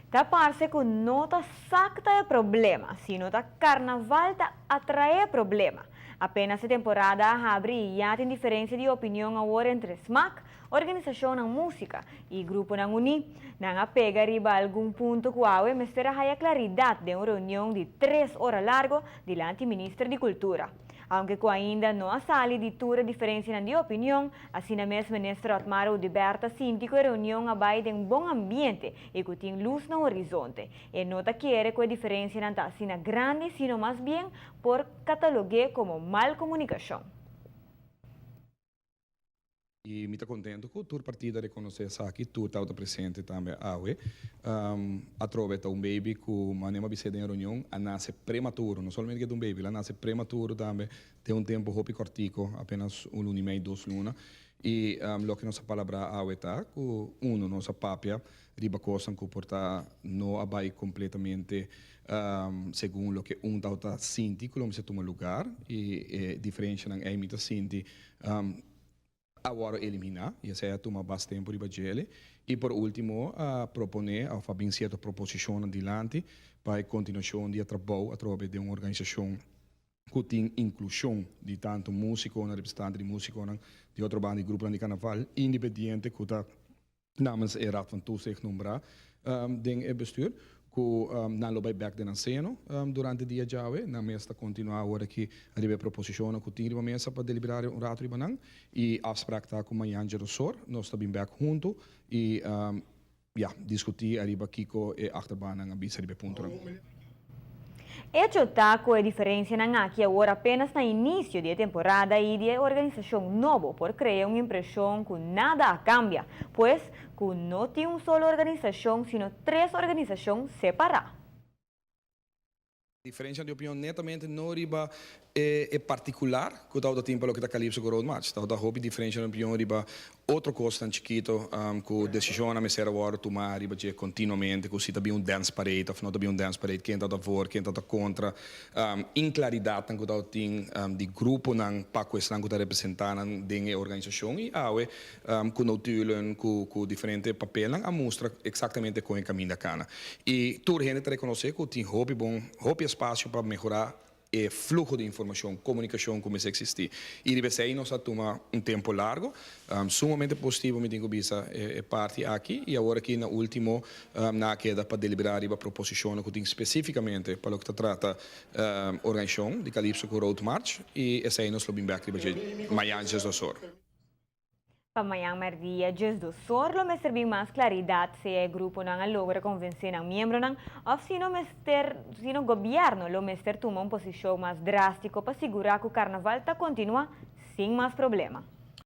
Taparse com nota sacta é problema, se nota carnaval tá atrai problema. Apenas a temporada abre e já tem diferença de opinião agora entre SMAC, organização na música, e grupo na Uni. Não apega riba algum ponto que a mestera a claridade de uma reunião de 3 horas largo diante do Ministro de Cultura. Aunque ainda não há sali de toda diferença de opinião, assim mesmo o ministro Otmaro Liberta sinti que a reunião abai de um bom ambiente e que tem luz no horizonte. E nota que a diferença não está assim grande, sino mais bem por catalogue como mal comunicação. E me está contente que o partido reconhece aqui, tu está presente também, atrova um baby que manema biceda em reunião, a nasce prematuro, não somente que é um baby, ela nasce prematuro também, tem um tempo hopi cortico, apenas 1 ano e meio, 2 lunas, e lo que nossa palavra está, que nossa papia, riba coisa que porta não abai completamente segundo o que está sinti, que se toma lugar, e diferença não é imita sinti, agora eliminar, e essa é tomar bastante tempo de bagele. E por último, proponer a fazer certa proposição adiante para a continuação de trabalho através de uma organização que tem inclusão de tanto músico, representante de músico, de outro bando de grupo de carnaval, independente que está namens de Raad van Toezicht nombrar, den bestuur, que não lo vai back de nasceno durante o dia já na mesa continuar agora aqui a receber proposição que tem uma mesa para deliberar rato de banang e afspraak está com a Janja Ressort, nós estamos back junto e discutir arriba Kiko e achterban ang bisa de ponto. Hecho está com a diferença na que agora apenas no início da temporada e de organização nova por criar uma impressão que nada cambia, pois que não tem uma só organização, sino 3 organizações separadas. A diferença de opinião netamente não riba é particular, que o tempo que está calipso com o road match. Está hobby diferença de opinião riba outro coisa tão chiquito, que decisão a mesera agora tomar riba de continuamente, que se está bem um dance parade, ou não está bem um dance parade, quem está a favor, quem está contra, inclaridade que está tem de grupo não para questão que está representando dentro da organização e que não tuilen com diferente papel a mostra exatamente como é o caminho da cana. E toda a gente reconhece que tem hobby bom, hobby espaço para melhorar o fluxo de informação, comunicação como se existir. E deve ser nós toma um tempo largo, sumamente positivo me digo bisa parte aqui e agora aqui na último na queda para deliberar a proposição que tem especificamente para o que trata organização de Calypso com Road March e essa aí nós lo bem back de Mayan Jesus Sor. Para merdia just do sorlo me servir mais claridade se o grupo não logra convencer os membros não ou se o governo lo mester toma uma posição mais drástica para segurar que o carnaval continua sem mais problema.